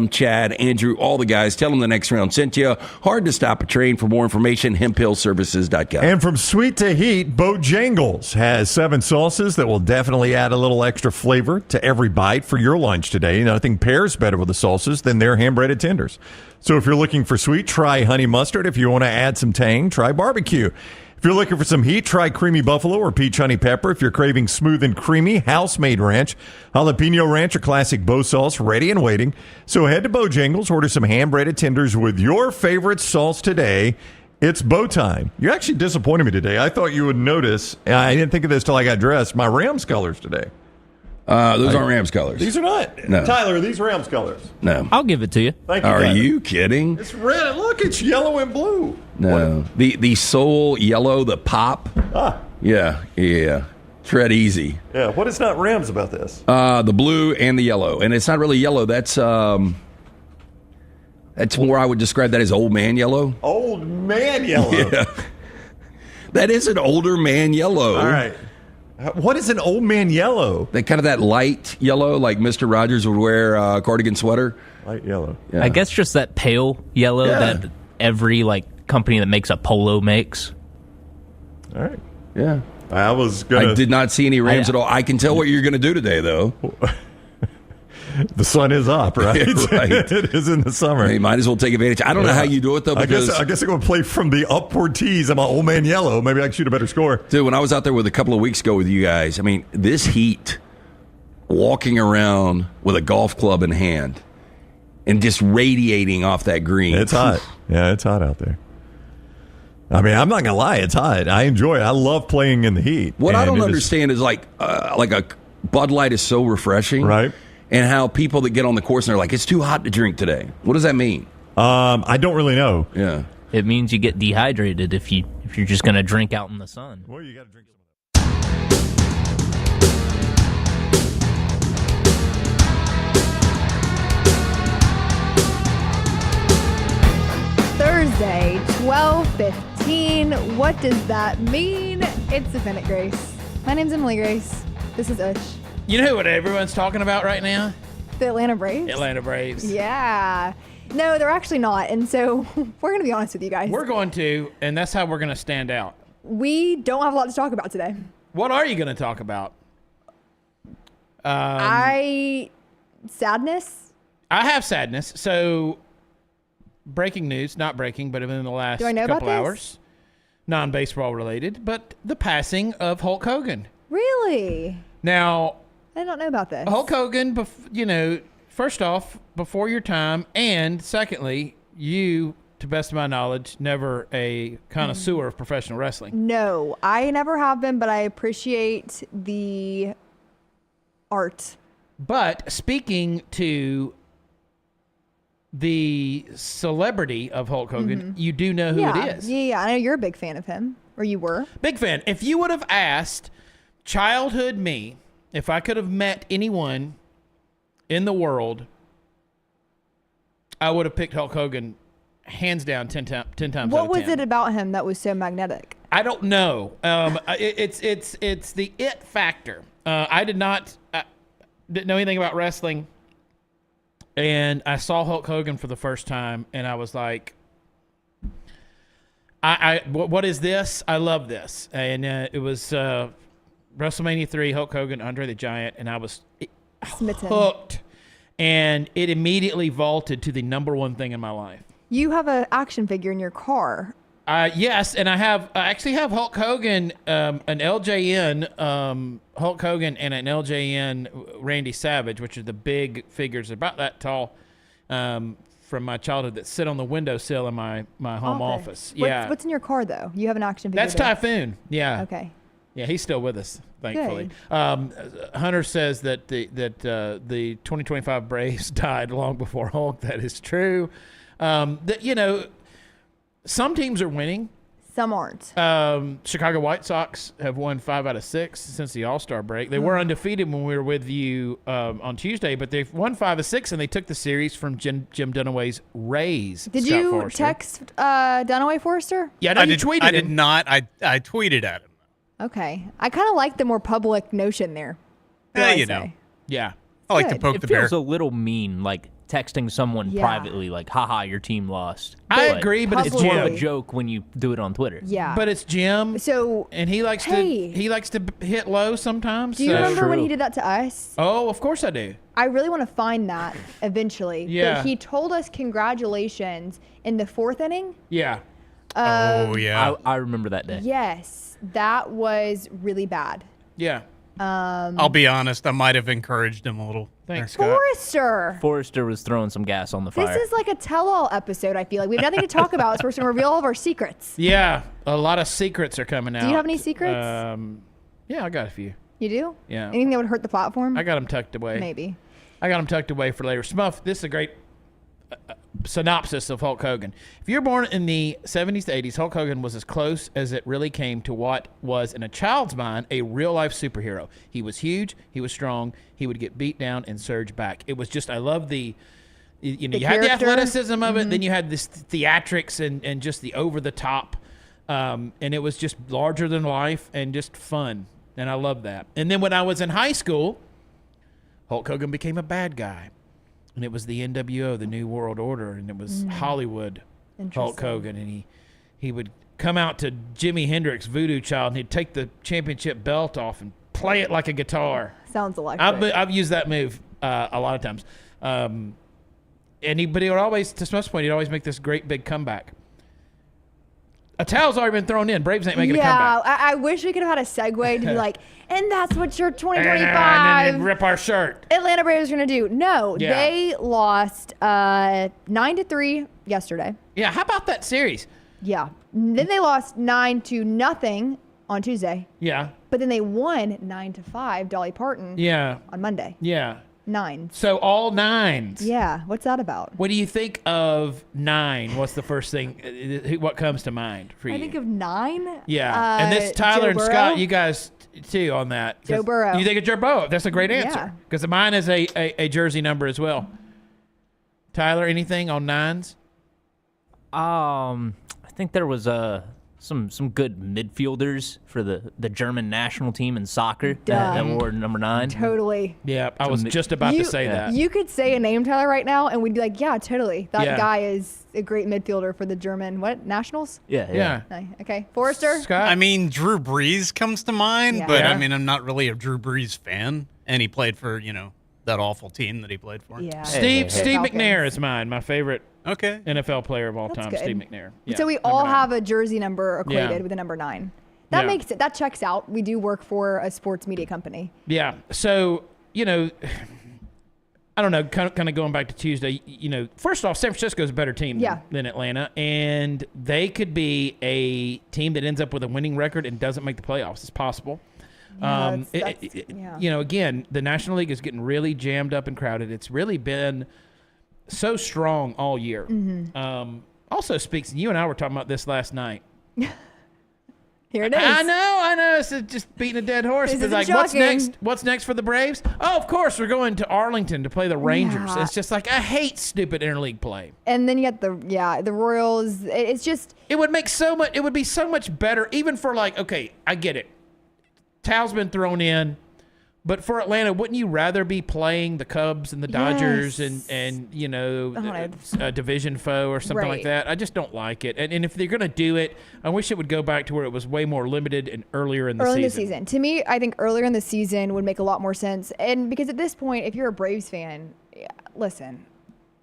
Chad, Andrew, all the guys. Tell them the next round sent you. Hard to stop a train. For more information, hemphillservices.com. And from sweet to heat, Bojangles has 7 sauces that will definitely add a little extra flavor to every bite for your lunch today. Nothing pairs better with the sauces than their hand-breaded tenders. So if you're looking for sweet, try honey mustard. If you want to add some tang, try barbecue. If you're looking for some heat, try creamy buffalo or peach honey pepper. If you're craving smooth and creamy, house-made ranch, jalapeno ranch, or classic Bo sauce, ready and waiting. So head to Bojangles, order some hand-breaded tenders with your favorite sauce today. It's Bo time. You actually disappointed me today. I thought you would notice, and I didn't think of this till I got dressed, my Rams colors today. Those aren't Rams colors. These are not. No. Tyler, are these Rams colors? No. I'll give it to you. Thank you, Are Tyler. you kidding? It's red. Look, it's yellow and blue. No. The soul yellow, the pop. Yeah. Tread easy. Yeah, what is not Rams about this? The blue and the yellow. And it's not really yellow. That's more, I would describe that as old man yellow. Old man yellow. Yeah. That is an older man yellow. All right. What is an old man yellow? That light yellow, like Mr. Rogers would wear a cardigan sweater. Light yellow. Yeah. I guess just that pale yellow that every company that makes a polo makes. All right. Yeah. I did not see any Rams at all. I can tell what you're going to do today, though. The sun is up, right? Right. It is in the summer. You might as well take advantage. I don't know how you do it, though, because... I guess I'm going to play from the upward tees. I'm an old man yellow. Maybe I can shoot a better score. Dude, when I was out there with a couple of weeks ago with you guys, I mean, this heat, walking around with a golf club in hand and just radiating off that green. It's hot. Yeah, it's hot out there. I mean, I'm not going to lie. It's hot. I enjoy it. I love playing in the heat. What I don't understand is like a Bud Light is so refreshing. Right. And how people that get on the course and they're like, it's too hot to drink today. What does that mean? I don't really know. Yeah. It means you get dehydrated if you're just going to drink out in the sun. Well, you got to drink some of Thursday, 12:15. What does that mean? It's the Pennant Grace. My name's Emily Grace. This is Ush. You know what everyone's talking about right now? The Atlanta Braves? Atlanta Braves. Yeah. No, they're actually not. And so we're going to be honest with you guys. We're going to, and that's how we're going to stand out. We don't have a lot to talk about today. What are you going to talk about? Sadness. I have sadness. So, breaking news, not breaking, but within the last couple hours. Non-baseball related, but the passing of Hulk Hogan. Really? Now... I don't know about this. Hulk Hogan, first off, before your time, and secondly, you, to best of my knowledge, never a connoisseur of professional wrestling. No, I never have been, but I appreciate the art. But speaking to the celebrity of Hulk Hogan, you do know who it is. Yeah, I know you're a big fan of him, or you were. Big fan. If you would have asked childhood me, if I could have met anyone in the world, I would have picked Hulk Hogan hands down 10 times out of 10. What was it about him that was so magnetic? I don't know. It's the it factor. I didn't know anything about wrestling, and I saw Hulk Hogan for the first time, and I was like, what is this? I love this. And it was WrestleMania 3, Hulk Hogan, Andre the Giant, and I was hooked. And it immediately vaulted to the number one thing in my life. You have an action figure in your car. Yes, and I actually have Hulk Hogan, an LJN Hulk Hogan, and an LJN Randy Savage, which are the big figures about that tall from my childhood that sit on the windowsill in my home office. What's in your car, though? You have an action figure. That's Typhoon. Yeah. Okay. Yeah, he's still with us, thankfully. Hunter says that the 2025 Braves died long before Hulk. That is true. Some teams are winning. Some aren't. Chicago White Sox have won 5 out of 6 since the All-Star break. They were undefeated when we were with you on Tuesday, but they've won 5 of 6, and they took the series from Jim Dunaway's Rays. Did you text Dunaway Forrester? Yeah, I tweeted him. I did not. I tweeted at him. Okay. I kind of like the more public notion there. Yeah, you know. Yeah. I like to Good. poke It the bear. feels a little mean, like texting someone Yeah. privately, like, haha, your team lost. I But agree, but it's it's more of a Jim. joke when you do it on Twitter. Yeah. But it's Jim, so and he likes Hey. to hit low sometimes. do you so- remember when True. he did that to us? Oh, of course I do. I really want to find that eventually. Yeah. But he told us congratulations in the 4th inning. Yeah. Oh yeah. I remember that day. Yes, that was really bad. Yeah. I'll be honest. I might have encouraged him a little. Thanks, there. Scott. Forrester. Forrester was throwing some gas on the fire. This is like a tell-all episode. I feel like we have nothing to talk about, so we're going to reveal all of our secrets. Yeah, a lot of secrets are coming out. you have any secrets? Yeah, I got a few. You do? Yeah. Anything that would hurt the platform? I got them tucked away. Maybe. I got them tucked away for later. Smuff, this is a great synopsis of Hulk Hogan. If you were born in the 70s to 80s, Hulk Hogan was as close as it really came to what was, in a child's mind, a real-life superhero. He was huge. He was strong. He would get beat down and surge back. It was just, I love the, you know, The you had the character. athleticism of it, then you had this theatrics and just the over-the-top, and it was just larger than life and just fun, and I love that. And then when I was in high school, Hulk Hogan became a bad guy. And it was the NWO, the New World Order, and it was Hollywood Hulk Interesting. Hogan. And he would come out to Jimi Hendrix, Voodoo Child, and he'd take the championship belt off and play it like a guitar. Sounds electric. I've used that move a lot of times. But he would always, to Smuff's point, he'd always make this great big comeback. A towel's already been thrown in. Braves ain't making a yeah, comeback. I wish we could have had a segue to be like, and that's what your And 2025 then rip our shirt. Atlanta Braves are going to do. No, Yeah. they lost 9-3 yesterday. Yeah, how about that series? Yeah. Then they lost 9-0 on Tuesday. Yeah, But then they won 9-5, Dolly Parton, yeah, on Monday. yeah. 9. So all nines. Yeah. What's that about? What do you think of 9? What's the first thing? What comes to mind for you? I think of 9. yeah, and this Tyler Joe and Burrow. Scott, you guys too on that. 'Cause Joe Burrow. You think of Joe Burrow? That's a great Yeah. answer because mine is a jersey number as well. Tyler, anything on 9s? I think there was some good midfielders for the German national team in soccer that wore number 9. Totally. Yeah, I was just about to say that. You could say a name, Tyler, right now, and we'd be like, yeah, totally. That Yeah. guy is a great midfielder for the German, Nationals? Yeah. Okay. Forrester? Scott. I mean, Drew Brees comes to mind, Yeah. but Yeah. I mean, I'm not really a Drew Brees fan, and he played for that awful team that he played for. Yeah. Steve Falcons. McNair is mine. My favorite Okay. NFL player of all That's time, good. Steve McNair. Yeah, So we number all 9. have a jersey number equated Yeah. with the number 9. That Yeah. makes it. That checks out. We do work for a sports media company. Yeah. So, I don't know, kind of going back to Tuesday, first off, San Francisco's a better team Yeah. than Atlanta, and they could be a team that ends up with a winning record and doesn't make the playoffs. It's possible. Yeah, yeah. Again, the National League is getting really jammed up and crowded. It's really been so strong all year. Mm-hmm. Also speaks, and you and I were talking about this last night. Here it is. I know. It's just beating a dead horse. This But isn't like, what's shocking. next? What's next for the Braves? Oh, of course, we're going to Arlington to play the Rangers. Yeah. It's just like, I hate stupid interleague play. And then you got the Royals. It's just It would make so much. It would be so much better, even for like. Okay, I get it. Tow's been thrown in, but for Atlanta, wouldn't you rather be playing the Cubs and the Dodgers Yes. and Oh, a division foe or something like Right. that? I just don't like it. And if they're gonna do it, I wish it would go back to where it was way more limited and earlier in the early in the season. season. To me, I think earlier in the season would make a lot more sense. And because at this point, if you're a Braves fan, listen,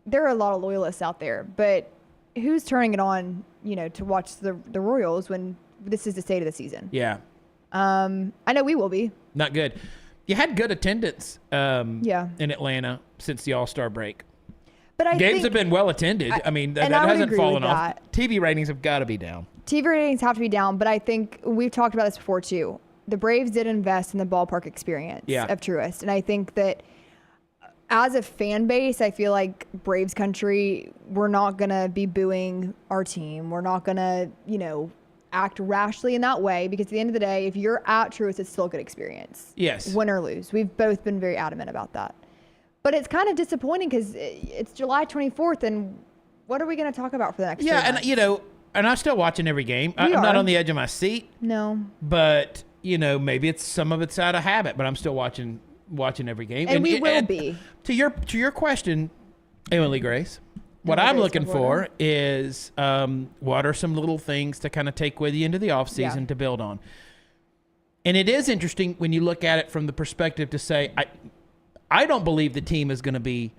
there are a lot of loyalists out there, but who's turning it on, to watch the Royals when this is the state of the season? Yeah. I know we will be. Not good. You had good attendance Yeah. in Atlanta since the All-Star break. But I Games think have been well attended. I mean, that and I would hasn't agree fallen with off. that. TV ratings have got to be down. TV ratings have to be down, but I think we've talked about this before too. The Braves did invest in the ballpark experience of Truist. And I think that as a fan base, I feel like Braves country, we're not going to be booing our team. We're not going to, act rashly in that way, because at the end of the day, if you're at Truist, it's still a good experience. Yes. Win or lose. We've both been very adamant about that. But it's kind of disappointing because it's July 24th, and what are we going to talk about for the next 3 months? And and I'm still watching every game. We I'm not are. on the edge of my seat, No. but maybe some of it's out of habit, but I'm still watching watching every game. And we will be. To your question, Emily Grace, what Emily I'm Grace looking for reporter. is what are some little things to kind of take with you into the offseason to build on. And it is interesting when you look at it from the perspective to say, I don't believe the team is going to be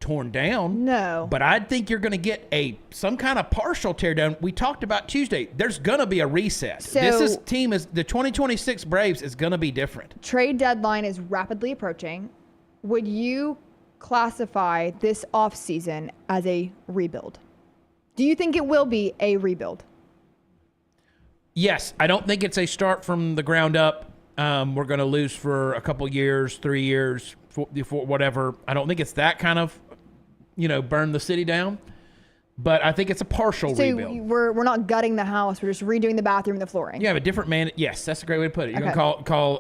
torn down. No. But I think you're going to get some kind of partial teardown. We talked about Tuesday. There's going to be a reset. So, the 2026 Braves is going to be different. Trade deadline is rapidly approaching. Would you classify this offseason as a rebuild? Do you think it will be a rebuild? Yes. I don't think it's a start from the ground up. We're going to lose for a couple years, 3 years, for whatever. I don't think it's that kind of, burn the city down. But I think it's a partial rebuild. So we're not gutting the house. We're just redoing the bathroom and the flooring. You have a different man. Yes, that's a great way to put it. You're Okay. gonna call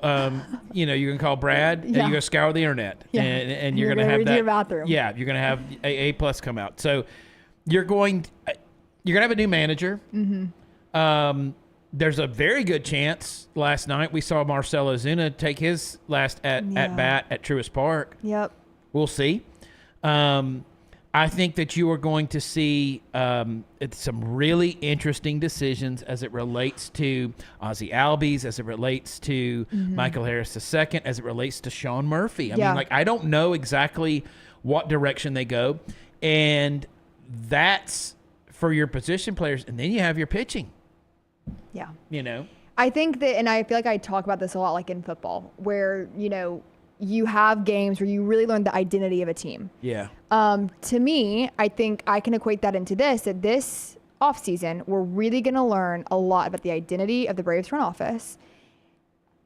you're gonna call Brad. And you're gonna scour the internet. Yeah. And You're gonna gonna have redo that your bathroom. Yeah, you're gonna have a plus come out. So you're gonna have a new manager. Mm-hmm. There's a very good chance. Last night we saw Marcelo Zuna take his last at bat at Truist Park. Yep. We'll see. I think that you are going to see some really interesting decisions as it relates to Ozzie Albies, as it relates to Michael Harris II, as it relates to Sean Murphy. I mean, I don't know exactly what direction they go. And that's for your position players. And then you have your pitching. Yeah. I think that, and I feel like I talk about this a lot, like in football, where, you have games where you really learn the identity of a team. Yeah. To me, I think I can equate that into that this offseason, we're really going to learn a lot about the identity of the Braves front office.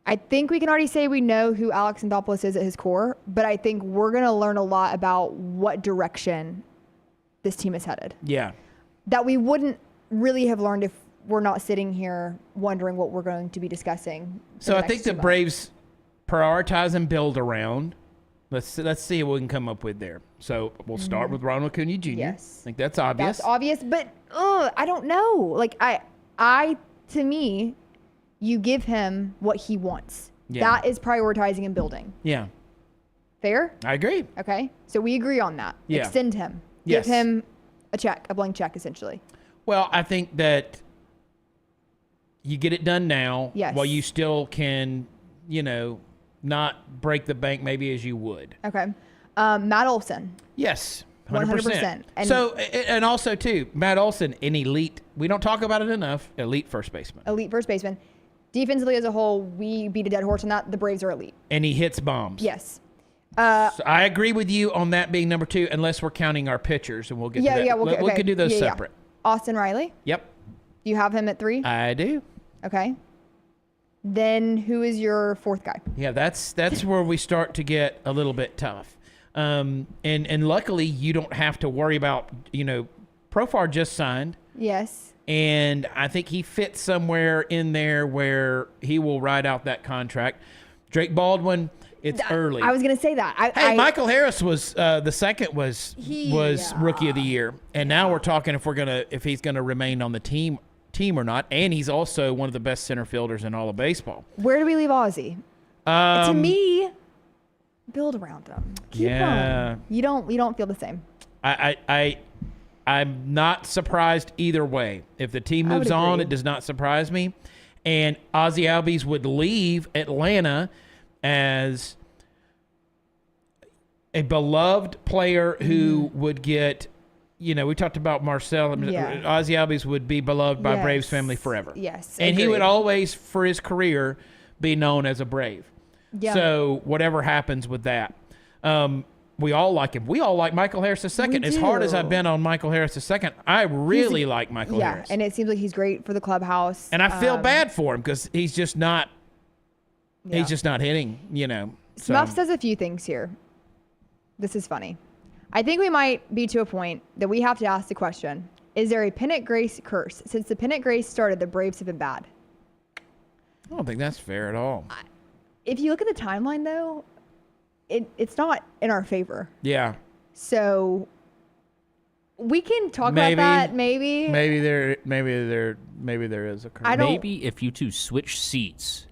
I think we can already say we know who Alex Anthopoulos is at his core, but I think we're going to learn a lot about what direction this team is headed. Yeah. That we wouldn't really have learned if we're not sitting here wondering what we're going to be discussing. So I think the Braves prioritize and build around. Let's see what we can come up with there. So we'll start with Ronald Acuna Jr. Yes. I think that's obvious. That's obvious, but I don't know. Like to me, you give him what he wants. Yeah. That is prioritizing and building. Yeah. Fair? I agree. Okay. So we agree on that. Yeah. Extend him. Yes. Give him a blank check, essentially. Well, I think that you get it done now while you still can, not break the bank maybe as you would. Okay. Matt Olson. Yes. 100%. 100%. And so, and also too, Matt Olson, an elite, we don't talk about it enough, elite first baseman. Elite first baseman. Defensively as a whole, we beat a dead horse on that. The Braves are elite. And he hits bombs. Yes. So I agree with you on that being number 2, unless we're counting our pitchers, and we'll get to that. Yeah, we could do those separate. Austin Riley. Yep. You have him at 3? I do. Okay. Then who is your 4th guy? Yeah, that's where we start to get a little bit tough. And luckily you don't have to worry about, Profar just signed. Yes. And I think he fits somewhere in there where he will ride out that contract. Drake Baldwin, it's early. I was going to say that. Michael Harris was the second was rookie of the year. And now we're talking if he's going to remain on the team or not, and he's also one of the best center fielders in all of baseball. Where do we leave Ozzie? To me, build around him. Keep him. You don't feel the same. I'm not surprised either way. If the team moves on, it does not surprise me. And Ozzie Albies would leave Atlanta as a beloved player who would get. We talked about Marcel. Ozzie Albies would be beloved by Braves family forever. Yes. And he would always, for his career, be known as a Brave. Yeah. So whatever happens with that. We all like him. We all like Michael Harris II. As hard as I've been on Michael Harris II, I really like Michael Harris. Yeah, and it seems like he's great for the clubhouse. And I feel bad for him because he's just not hitting, Smuff says a few things here. This is funny. I think we might be to a point that we have to ask the question, is there a Pennant Grace curse? Since the Pennant Grace started, the Braves have been bad. I don't think that's fair at all. If you look at the timeline, though, it's not in our favor. Yeah. So we can talk about that, maybe. Maybe there is a curse. Maybe if you two switch seats,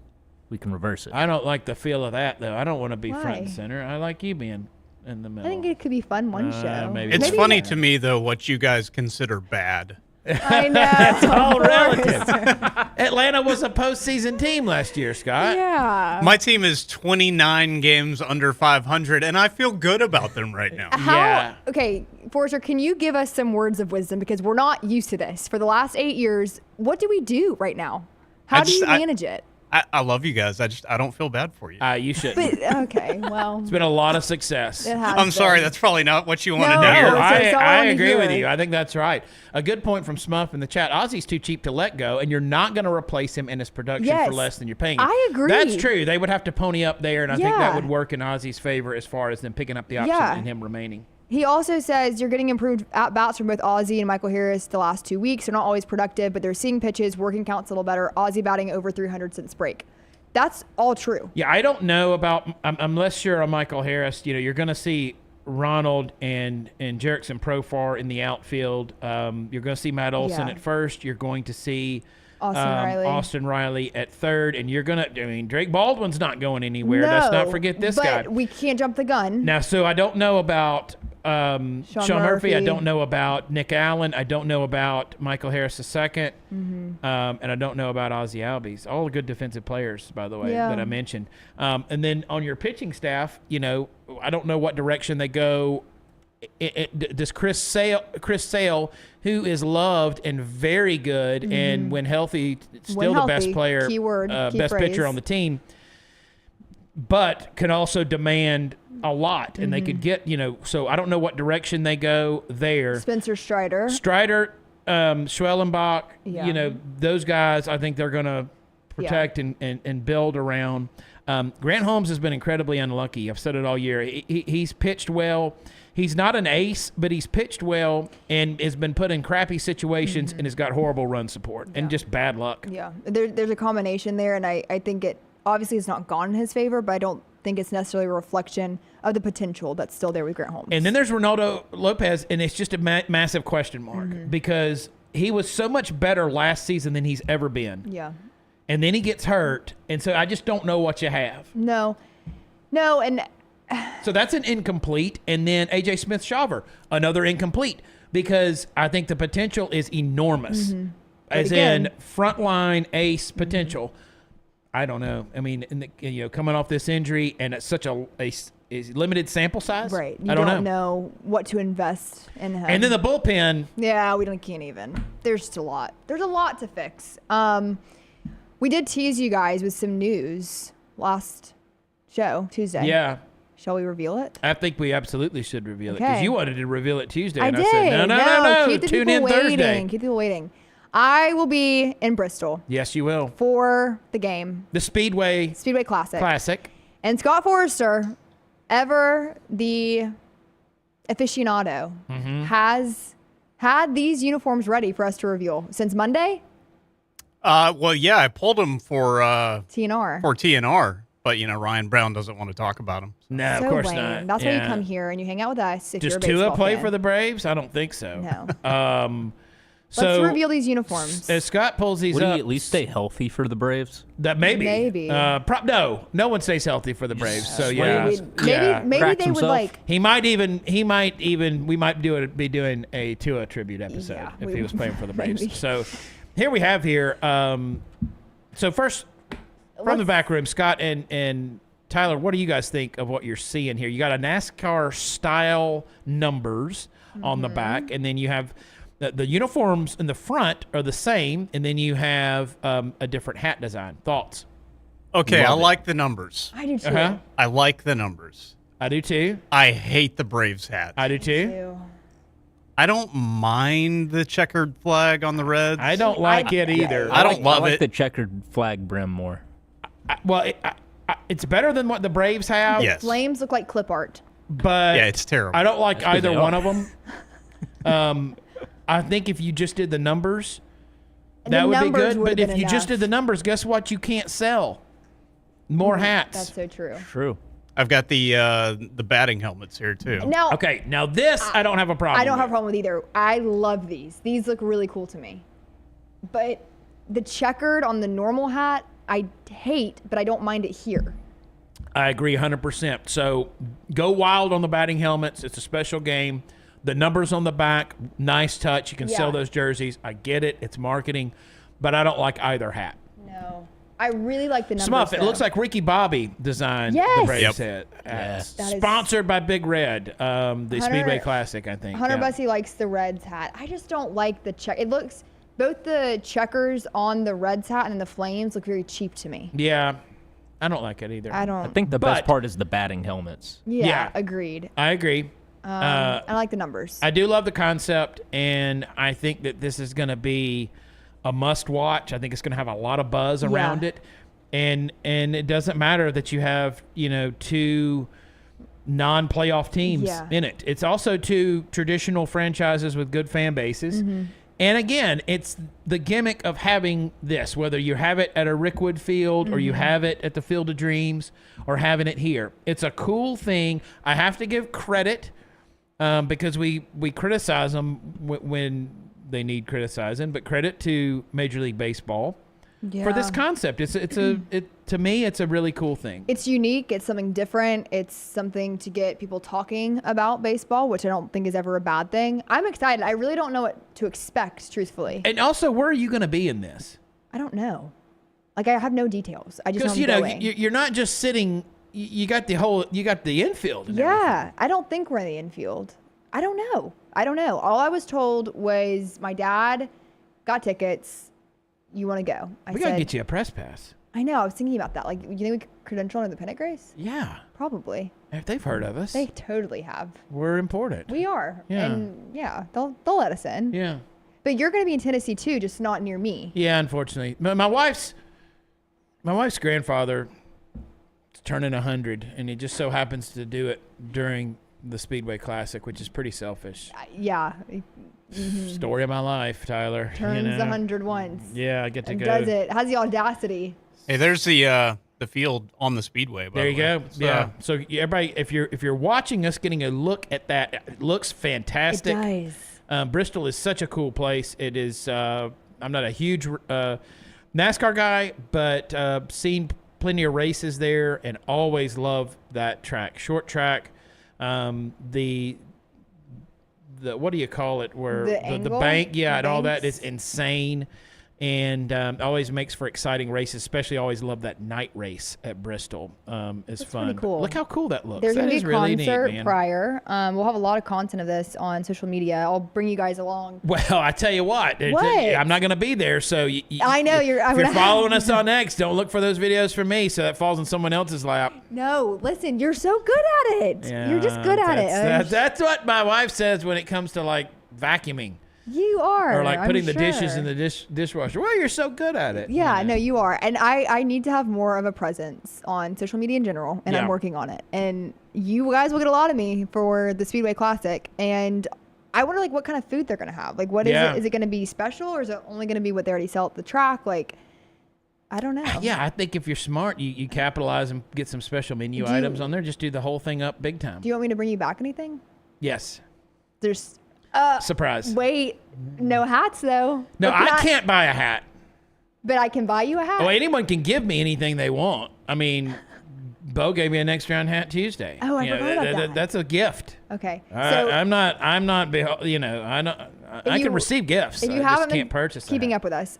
we can reverse it. I don't like the feel of that, though. I don't want to be front and Why? center. I like you being in the middle. I think it could be fun one show. maybe. It's Maybe funny not. to me though what you guys consider bad. I know. It's all of course. relative. Atlanta was a postseason team last year, Scott. Yeah. My team is 29 games under 500, and I feel good about them right now. Yeah. Okay, Forrester, can you give us some words of wisdom because we're not used to this. For the last 8 years, what do we do right now? How do you manage it? I love you guys. I don't feel bad for you. You shouldn't. But okay, well, It's been a lot of success. it has I'm sorry, been. that's probably not what you wanted No, to hear. no, it's all I on agree with here. you. I think that's right. A good point from Smuff in the chat. Ozzy's too cheap to let go, and you're not going to replace him in his production Yes, for less than you're paying him. I agree. That's true. They would have to pony up there, and I think that Yeah. would work in Ozzy's favor as far as them picking up the option Yeah. and him remaining. He also says you're getting improved at bats from both Ozzy and Michael Harris the last 2 weeks. They're not always productive, but they're seeing pitches, working counts a little better. Ozzy batting over 300 since break. That's all true. Yeah, I don't know about unless you're a Michael Harris. You know, you're going to see Ronald and Jerickson Profar in the outfield. You're going to see Matt Olson Yeah. at first. You're going to see Austin Riley. at third, and you're going to. I mean, Drake Baldwin's not going anywhere. Let's not forget this guy. But we can't jump the gun. Now, so I don't know about Sean Murphy. I Murphy. don't know about Nick Allen. I don't know about Michael Harris II. And I don't know about Ozzy Albies. All good defensive players, by the way, Yeah. that I mentioned. And then on your pitching staff, you know, I don't know what direction they go. Does Chris Sale, who is loved and very good, and when healthy, still the best player, Keyword, key best phrase. pitcher on the team, but can also demand a lot, and they could get, you know, so I don't know what direction they go there. Spencer Strider. Strider, Schwellenbach, Yeah. you know, those guys, I think they're going to protect and build around. Grant Holmes has been incredibly unlucky. I've said it all year. He's pitched well. He's not an ace, but he's pitched well and has been put in crappy situations and has got horrible run support and just bad luck. Yeah, there's a combination there, and I think it obviously it's not gone in his favor, but I don't think it's necessarily a reflection of the potential that's still there with Grant Holmes. And then there's Ronaldo Lopez, and it's just a massive question mark because he was so much better last season than he's ever been. Yeah. And then he gets hurt, and so I just don't know what you have. No, and So that's an incomplete. And then A.J. Smith-Shawver, another incomplete, because I think the potential is enormous. As again- in frontline ace potential. I don't know. I mean, coming off this injury and at such a limited sample size. right, you I don't know what to invest in him. And then the bullpen. Yeah, can't even. There's just a lot. There's a lot to fix. We did tease you guys with some news last show, Tuesday. Yeah. Shall we reveal it? I think we absolutely should reveal it because Okay. you wanted to reveal it Tuesday. I and did. I said, no. Keep the Tune people in waiting. Thursday. Keep people waiting. I will be in Bristol Yes, you will. for the game, The Speedway Speedway Classic. Classic. And Scott Forrester, ever the aficionado, has had these uniforms ready for us to reveal since Monday. Well, yeah, I pulled them for TNR. TNR, but Ryan Brown doesn't want to talk about them. No, So of course lame. not. That's why Yeah. you come here and you hang out with us. If Does you're a Tua baseball play fan. for the Braves? I don't think so. No. So Let's reveal these uniforms. as Scott pulls these Would up, he at least stay healthy for the Braves? that maybe. Maybe. No one stays healthy for the Braves. So yeah, Maybe Cracks they would himself. like. He might even. We might be doing a Tua tribute episode Yeah, if we he was playing for the Braves. maybe. So here we have here. So first from the back room, Scott and Tyler, what do you guys think of what you're seeing here? You got a NASCAR style numbers on the back, and then you have the uniforms in the front are the same, and then you have a different hat design. Thoughts? Okay, I Love it. like the numbers. I do too. Uh-huh. I like the numbers. I do too. I hate the Braves hat. I do too. Ew. I don't mind the checkered flag on the Reds. I don't like it either. I don't love I like it. the checkered flag brim more. It's better than what the Braves have. Yes. Flames look like clip art. But Yeah, it's terrible. I don't like That's either what they one are. of them. I think if you just did the numbers, The that would be numbers good. would've But if been you just enough. did the numbers, guess what? You can't sell more hats. That's so true. True. I've got the batting helmets here too. Now, Okay, now this I don't have a problem. I don't have a with. problem with either. I love these. These look really cool to me. But the checkered on the normal hat, I hate, but I don't mind it here. I agree 100%. So go wild on the batting helmets. It's a special game. The numbers on the back, nice touch. You can sell those jerseys. I get it. It's marketing. But I don't like either hat. No. I really like the numbers. Smuff, it looks like Ricky Bobby designed the Braves hat. Sponsored by Big Red, the Speedway Classic, I think. Hunter Bussey likes the Reds hat. I just don't like the check. It looks, both the checkers on the Reds hat and the flames look very cheap to me. Yeah. I don't like it either. I think the best part is the batting helmets. Yeah. Agreed. I agree. I like the numbers. I do love the concept, and I think that this is going to be a must-watch. I think it's going to have a lot of buzz around it, and it doesn't matter that you have two non-playoff teams in it. It's also two traditional franchises with good fan bases. Mm-hmm. And again, it's the gimmick of having this, whether you have it at a Rickwood Field or you have it at the Field of Dreams or having it here. It's a cool thing. I have to give credit because we criticize them when they need criticizing, but credit to Major League Baseball for this concept. To me, it's a really cool thing. It's unique. It's something different. It's something to get people talking about baseball, which I don't think is ever a bad thing. I'm excited. I really don't know what to expect, truthfully. And also, where are you going to be in this? I don't know. Like, I have no details. I just know I'm going. You're not just sitting. You got the infield. And everything. I don't think we're in the infield. I don't know. All I was told was my dad got tickets. You want to go? We got to get you a press pass. I know. I was thinking about that. Like, you think we could credential under the Pennant Grace? Yeah. Probably. If they've heard of us. They totally have. We're important. We are. Yeah. And they'll let us in. Yeah. But you're going to be in Tennessee too, just not near me. Yeah, unfortunately. My wife's grandfather is turning 100, and he just so happens to do it during the Speedway Classic, which is pretty selfish. Yeah. Story of my life, Tyler. Turns 100 once. Yeah, I get to go. Does it? Has the audacity. Hey, there's the field on the Speedway. By there you the way. go. So, yeah. So everybody, if you're watching us, getting a look at that, it looks fantastic. It does. Bristol is such a cool place. It is. I'm not a huge NASCAR guy, but seen plenty of races there, and always love that track. Short track. The what do you call it? Where the bank, and all that is insane, and always makes for exciting races. Especially, always love that night race at Bristol. It's fun. Pretty cool. Look how cool that looks. There's that gonna be is a really concert neat, man. prior. We'll have a lot of content of this on social media. I'll bring you guys along. Well, I tell you what, I'm not going to be there. So I know you're. If you're following us on X, don't look for those videos from me, so that falls in someone else's lap. No, listen, you're so good at it. Yeah, you're just good at it. That's what my wife says when it comes to like vacuuming. You are. Or like putting the dishes in the dishwasher. Well, you're so good at it. Yeah, no, you are. And I need to have more of a presence on social media in general, and I'm working on it. And you guys will get a lot of me for the Speedway Classic. And I wonder, like, what kind of food they're going to have. Like, what is it? Is it going to be special, or is it only going to be what they already sell at the track? Like, I don't know. Yeah, I think if you're smart, you capitalize and get some special menu items on there. Just do the whole thing up big time. Do you want me to bring you back anything? Yes. There's... surprise. Wait, no hats though. No, I can't buy a hat. But I can buy you a hat. Well, anyone can give me anything they want. I mean, Bo gave me a next round hat Tuesday. Oh, I forgot about that. That's a gift. Okay. So I can receive gifts. If you just can't purchase them. Keeping up with us,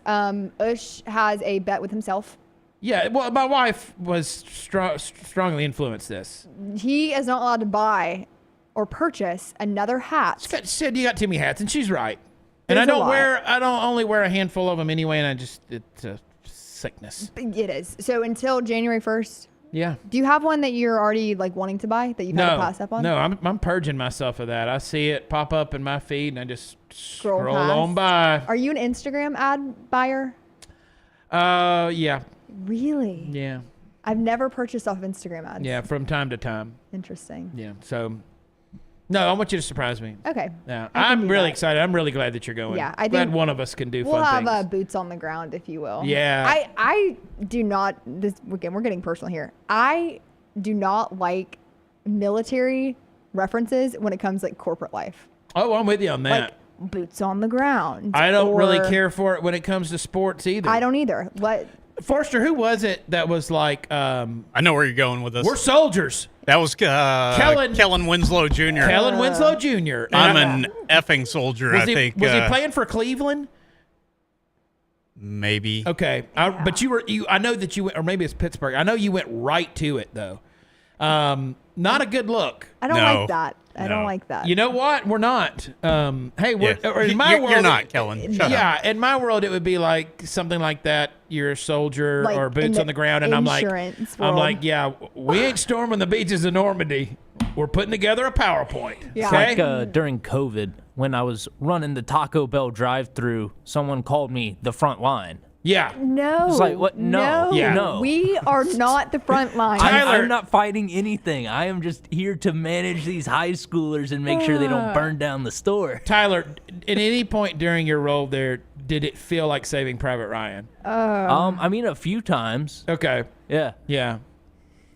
Ush has a bet with himself. Yeah, well, my wife was strongly influenced this. He is not allowed to buy or purchase another hat. She said you got too many hats, and she's right. And I don't only wear a handful of them anyway, and it's a sickness. It is. So until January 1st. Yeah. Do you have one that you're already like wanting to buy that you've had to pass up on? No, I'm purging myself of that. I see it pop up in my feed, and I just scroll past. on by. Are you an Instagram ad buyer? Yeah. Really? Yeah. I've never purchased off Instagram ads. Yeah, from time to time. Interesting. Yeah. So. No, I want you to surprise me. Okay. Yeah, I'm really excited. I'm really glad that you're going. Yeah, I think glad one of us can do we'll fun things. We'll have boots on the ground, if you will. Yeah. I do not. This again, we're getting personal here. I do not like military references when it comes like corporate life. Oh, I'm with you on that. Like boots on the ground. I don't really care for it when it comes to sports either. I don't either. What? Forrester, who was it that was like, I know where you're going with this. we're soldiers? That was Kellen Winslow Jr. Kellen Winslow Jr. I'm an effing soldier, I think. Was he playing for Cleveland? Maybe. Okay. But I know that you went, or maybe it's Pittsburgh. I know you went right to it, though. Not a good look. I don't No. like that. I don't No. like that. You know what? We're not. Hey, we're, Yeah. or in my world, You're not, Kellen. Shut yeah, up. in my world, it would be like something like that. You're a soldier Like or in boots the on the ground, and I'm insurance world. like, yeah, we ain't storming the beaches of Normandy. We're putting together a PowerPoint. Yeah. Okay. Like during COVID, when I was running the Taco Bell drive-through, someone called me the front line. Yeah. No. It's like, what? No. Yeah. No. We are not the front line. Tyler- I'm not fighting anything. I am just here to manage these high schoolers and make sure they don't burn down the store. Tyler, at any point during your role there, did it feel like Saving Private Ryan? I mean, a few times. Okay. Yeah. Yeah.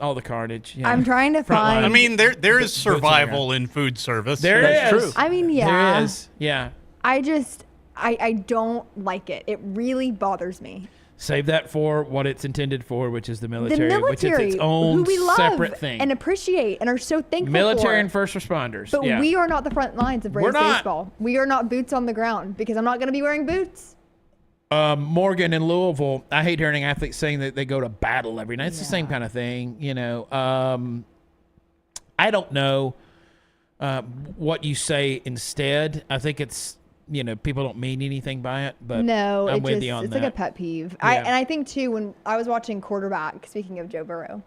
All the carnage. Yeah. I'm trying to Front line. find. I mean, there is Boots on the survival in food service. There That's is. true. I mean, yeah. There is. Yeah. I don't like it. It really bothers me. Save that for what it's intended for, which is the military, The which is military, its own who we love separate thing. and appreciate and are so thankful Military for. and first responders. But yeah. we are not the front lines of Braves We're not. baseball. We are not boots on the ground because I'm not going to be wearing boots. Morgan in Louisville, I hate hearing athletes saying that they go to battle every night. It's the same kind of thing, you know. I don't know what you say instead. I think it's, you know, people don't mean anything by it, but No, I'm with you on it's that. like a pet peeve. Yeah. And I think too, when I was watching Quarterback, speaking of Joe Burrow,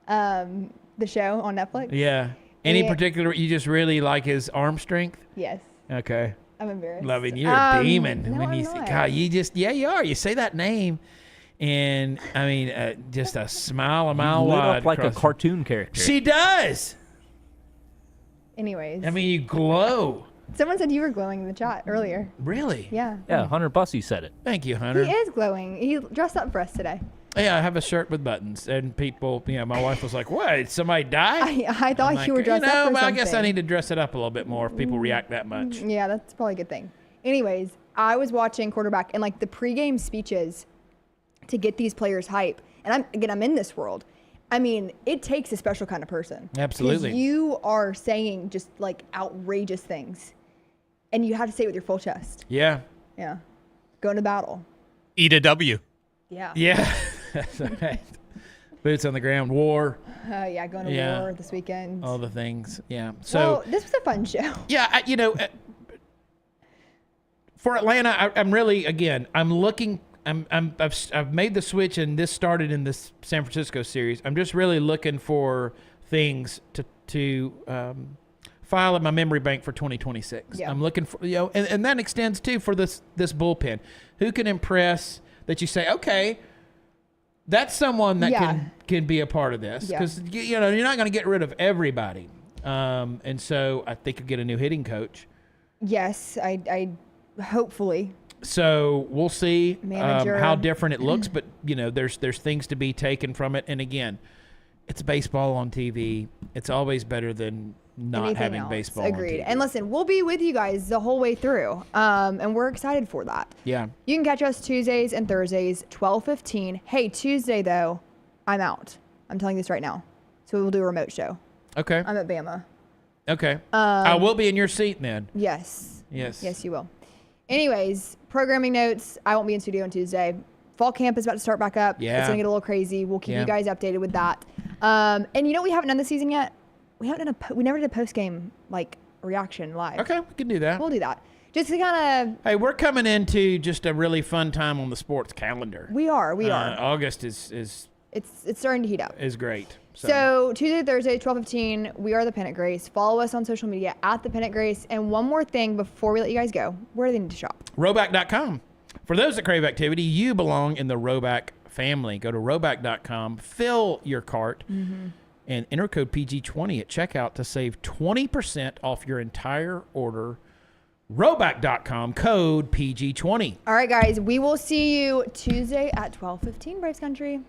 the show on Netflix. Yeah. Any Yeah. particular, you just really like his arm strength? Yes, Okay. I'm embarrassed. Loving, you're beaming no, when I'm you not. God, you just you are. You say that name, and I mean, just a smile a mile Lit wide. up like a across- cartoon character. She does. Anyways, I mean, you glow. someone said you were glowing in the chat earlier. Really? Yeah. Yeah, Hunter Bussey said it. Thank you, He Hunter. is glowing. He dressed up for us today. Yeah, I have a shirt with buttons, and people, you know, my wife was like, "What? Did somebody die?" I thought I'm you like, were dressed up for but something. I guess I need to dress it up a little bit more if people react that much. Yeah, that's probably a good thing. Anyways, I was watching Quarterback and like the pregame speeches to get these players hype. And I'm in this world. I mean, it takes a special kind of person. 'Cause Absolutely. you are saying just like outrageous things. And you have to say it with your full chest. Yeah. Yeah. Going to battle. Eat a W. Yeah. Yeah. That's right. Boots on the ground, war, Yeah, going to Yeah. war this weekend. all the things. Yeah. So. well, this was a fun show. Yeah, you know, for Atlanta, I'm really I'm looking. I've made the switch, and this started in this San Francisco series. I'm just really looking for things to file in my memory bank for 2026. Yeah. I'm looking for and that extends too for this bullpen. Who can impress that you say, okay, that's someone that Yeah. can be a part of this, Yeah. because you know you're not going to get rid of everybody. And so I think you'll get a new hitting coach. Yes, I hopefully. So we'll see Manager. how different it looks, but you know, there's things to be taken from it. And again, it's baseball on TV. It's always better than not Anything having else. baseball. Agreed. On TV. And listen, we'll be with you guys the whole way through. And we're excited for that. Yeah. You can catch us Tuesdays and Thursdays, 12:15. Hey, Tuesday though, I'm out. I'm telling you this right now. So we'll do a remote show. Okay. I'm at Bama. Okay. I will be in your seat then. Yes. Yes. Yes, you will. Anyways, programming notes. I won't be in studio on Tuesday. Fall camp is about to start back up. Yeah. It's gonna get a little crazy. We'll keep Yeah. you guys updated with that. And you know what we haven't done this season yet? We haven't done we never did a post game like reaction live. Okay, we can do that. We'll do that. Just to kind of. Hey, we're coming into just a really fun time on the sports calendar. We are. August is It's starting to heat up. great. So Tuesday, Thursday, 12:15, we are the Pennant Grace. Follow us on social media at the Pennant Grace. And one more thing before we let you guys go, where do they need to shop? Roback.com. For those that crave activity, you belong in the Roback family. Go to Roback.com, fill your cart, and enter code PG20 at checkout to save 20% off your entire order. Roback.com, code PG20. All right, guys, we will see you Tuesday at 12:15, Braves Country.